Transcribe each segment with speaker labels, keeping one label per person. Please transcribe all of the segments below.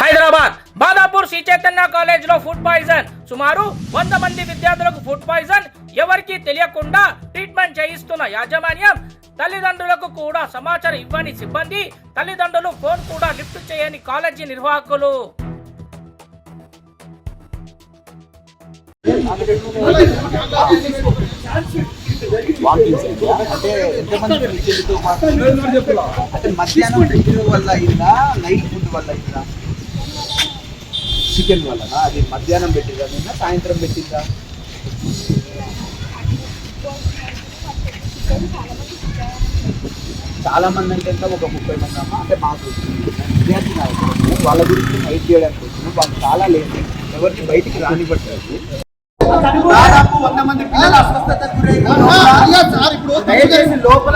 Speaker 1: Hyderabad బాదాపూర్ Shri Chaitanya college లో food poison. సుమారు 100 మంది విద్యార్థులకు ఫుడ్ పాయిజన్. ఎవరికీ తెలియకుండా ట్రీట్మెంట్ చేయిస్తున్న యాజమాన్యం, తల్లిదండ్రులకు కూడా సమాచారం ఇవ్వని సిబ్బంది, తల్లిదండ్రులు ఫోన్ కూడా లిఫ్ట్ చేయని కాలేజీ నిర్వాహకులు.
Speaker 2: మధ్యాహ్నం ఫుడ్ వల్ల అయిందా, నైట్ ఫుడ్ వల్ల అయిందా? చికెన్ వల్లనా? అది మధ్యాహ్నం పెట్టిందా, నిన్న సాయంత్రం పెట్టిందా? చాలా మంది అంటే ఎంత, ఒక 30 మంది అమ్మా. అంటే మాకు విద్యార్థి నాయకులు వాళ్ళ గురించి ఫైట్ చేయడానికి వచ్చినాం. వాళ్ళు చాలా లేదు, ఎవరిని బయటికి రానివ్వట్లేదు. దాదాపు 100 మంది పిల్లలు అస్వస్థతకు దయచేసి లోపల లోపల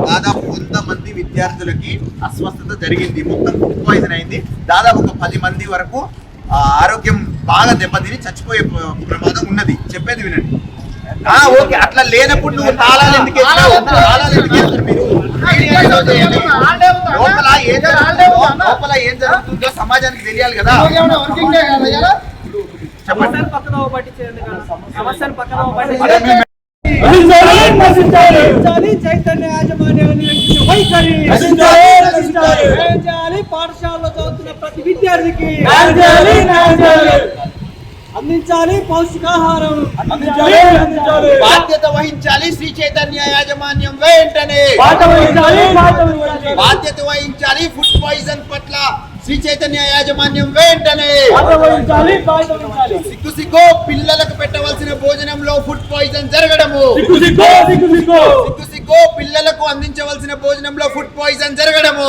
Speaker 2: దాదాపు 100 మంది విద్యార్థులకి అస్వస్థత జరిగింది. మొత్తం ఫుడ్ పాయిజన్ అయింది. దాదాపు ఒక 10 మంది వరకు ఆరోగ్యం బాగా దెబ్బతిని చచ్చిపోయే ప్రమాదం ఉన్నది. చెప్పేది వినండి. ఓకే, అట్లా లేనప్పుడు నువ్వు తాళాలు ఎందుకు వేస్తారు? మీరు లోపల ఏం జరుగుతుందో సమాజానికి తెలియాలి కదా.
Speaker 3: చైతన్య యాజమాన్యాన్ని పాఠశాలలో చదువుతున్న ప్రతి విద్యార్థికి అందించాలి, పౌష్టికాహారం
Speaker 2: బాధ్యత వహించాలి. శ్రీ చైతన్య యాజమాన్యం వెంటనే బాధ్యత వహించాలి. ఫుడ్ పాయిజన్ పట్ల శ్రీ చైతన్య యాజమాన్యం వెంటనే సిగ్గు పిల్లలకు పెట్టవలసిన భోజనంలో ఫుడ్ పాయిజన్ జరగడము, సిగ్గు పిల్లలకు అందించవలసిన భోజనంలో ఫుడ్ పాయిజన్ జరగడము.